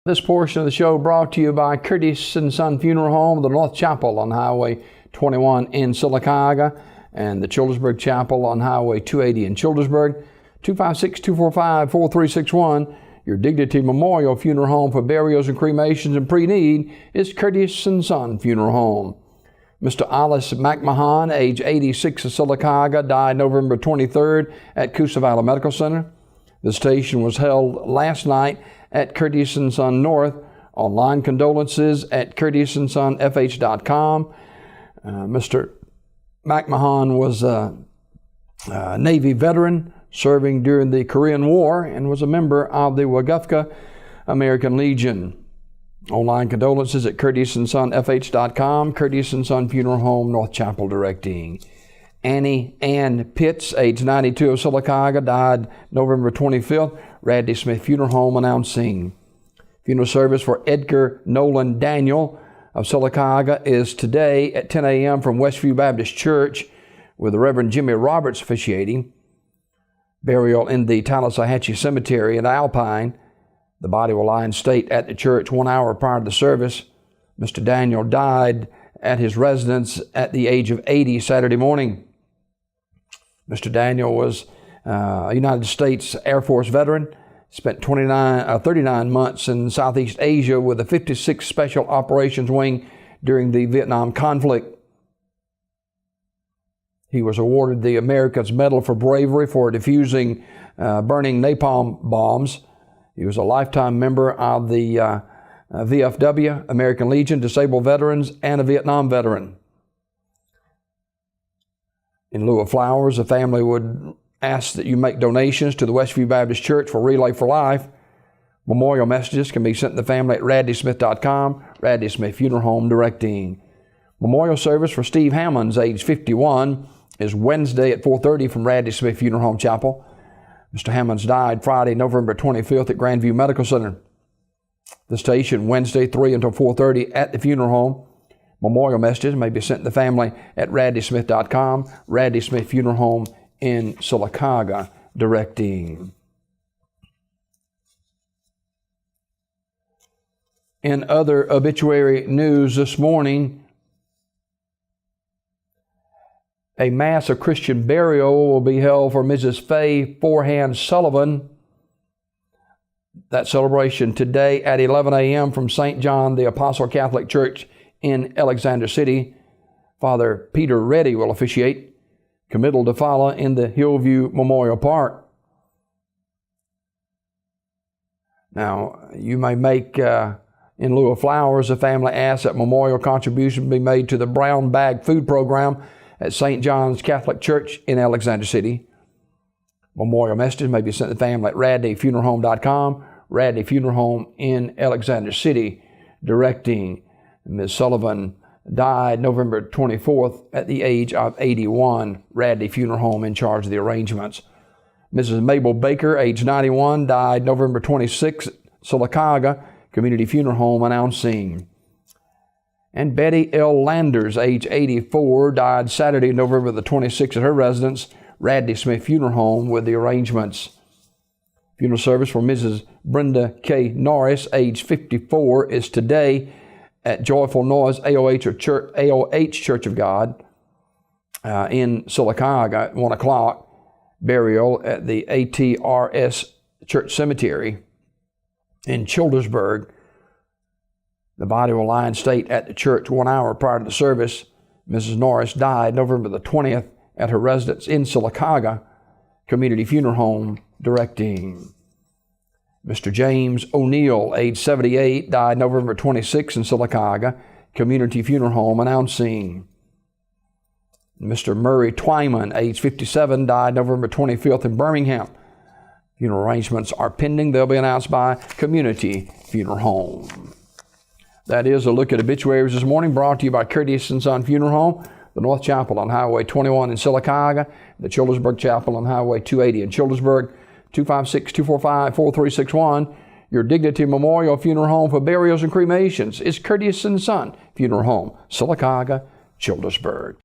This portion of the show brought to you by Curtis and Son Funeral Home, the North Chapel on Highway 21 in Sylacauga, and the Childersburg Chapel on Highway 280 in Childersburg. 256-245-4361. Your Dignity Memorial Funeral Home for burials and cremations and pre-need is Curtis and Son Funeral Home. Mr. Alice McMahon, age 86 of Sylacauga, died November 23rd at Coosa Valley Medical Center. The station was held last night at Curtis and Son North. Online condolences at curtisandsonfh.com. Mr. McMahon was a Navy veteran serving during the Korean War and was a member of the Wagufka American Legion. Online condolences at curtisandsonfh.com. Curtis and Son Funeral Home, North Chapel directing. Annie Ann Pitts, age 92 of Sylacauga, died November 25th. Radley Smith Funeral Home announcing. Funeral service for Edgar Nolan Daniel of Sylacauga is today at 10 a.m. from Westview Baptist Church, with the Reverend Jimmy Roberts officiating. Burial in the Tallahatchie Cemetery in Alpine. The body will lie in state at the church 1 hour prior to the service. Mr. Daniel died at his residence at the age of 80 Saturday morning. Mr. Daniel was a United States Air Force veteran, spent 39 months in Southeast Asia with the 56th Special Operations Wing during the Vietnam conflict. He was awarded the America's Medal for Bravery for defusing burning napalm bombs. He was a lifetime member of the VFW, American Legion, Disabled Veterans, and a Vietnam veteran. In lieu of flowers, the family would ask that you make donations to the Westview Baptist Church for Relay for Life. Memorial messages can be sent to the family at radleysmith.com. Radley Smith Funeral Home directing. Memorial service for Steve Hammonds, age 51, is Wednesday at 4:30 from Radley Smith Funeral Home Chapel. Mr. Hammonds died Friday, November 25th at Grandview Medical Center. The station Wednesday 3 until 4:30 at the funeral home. Memorial messages may be sent to the family at radleysmith.com. Radley Smith Funeral Home in Sylacauga directing. In other obituary news this morning, a mass of Christian burial will be held for Mrs. Faye Forehand Sullivan. That celebration today at 11 a.m. from St. John the Apostle Catholic Church in Alexander City. Father Peter Reddy will officiate. Committal to follow in the Hillview Memorial Park. Now, you may make, in lieu of flowers, the family asks that memorial contribution be made to the Brown Bag Food Program at St. John's Catholic Church in Alexander City. Memorial messages may be sent to the family at radleyfuneralhome.com. Radley Funeral Home in Alexander City directing. Ms. Sullivan died November 24th at the age of 81. Radley Funeral Home in charge of the arrangements. Mrs. Mabel Baker, age 91, died November 26th, Sylacauga Community Funeral Home announcing. And Betty L. Landers, age 84, died Saturday, November the 26th at her residence, Radley Smith Funeral Home, with the arrangements. Funeral service for Mrs. Brenda K. Norris, age 54, is today at Joyful Noise AOH Church of God in Sylacauga at 1 o'clock. Burial at the ATRS Church Cemetery in Childersburg. The body will lie in state at the church 1 hour prior to the service. Mrs. Norris died November the 20th at her residence in Sylacauga Community Funeral Home directing. Mr. James O'Neill, age 78, died November 26th in Sylacauga Community Funeral Home announcing. Mr. Murray Twyman, age 57, died November 25th in Birmingham. Funeral arrangements are pending. They'll be announced by Community Funeral Home. That is a look at obituaries this morning, brought to you by Curtis and Son Funeral Home, the North Chapel on Highway 21 in Sylacauga, the Childersburg Chapel on Highway 280 in Childersburg. 256-245-4361. Your Dignity Memorial Funeral Home for burials and cremations is Curtis and Son Funeral Home, Sylacauga, Childersburg.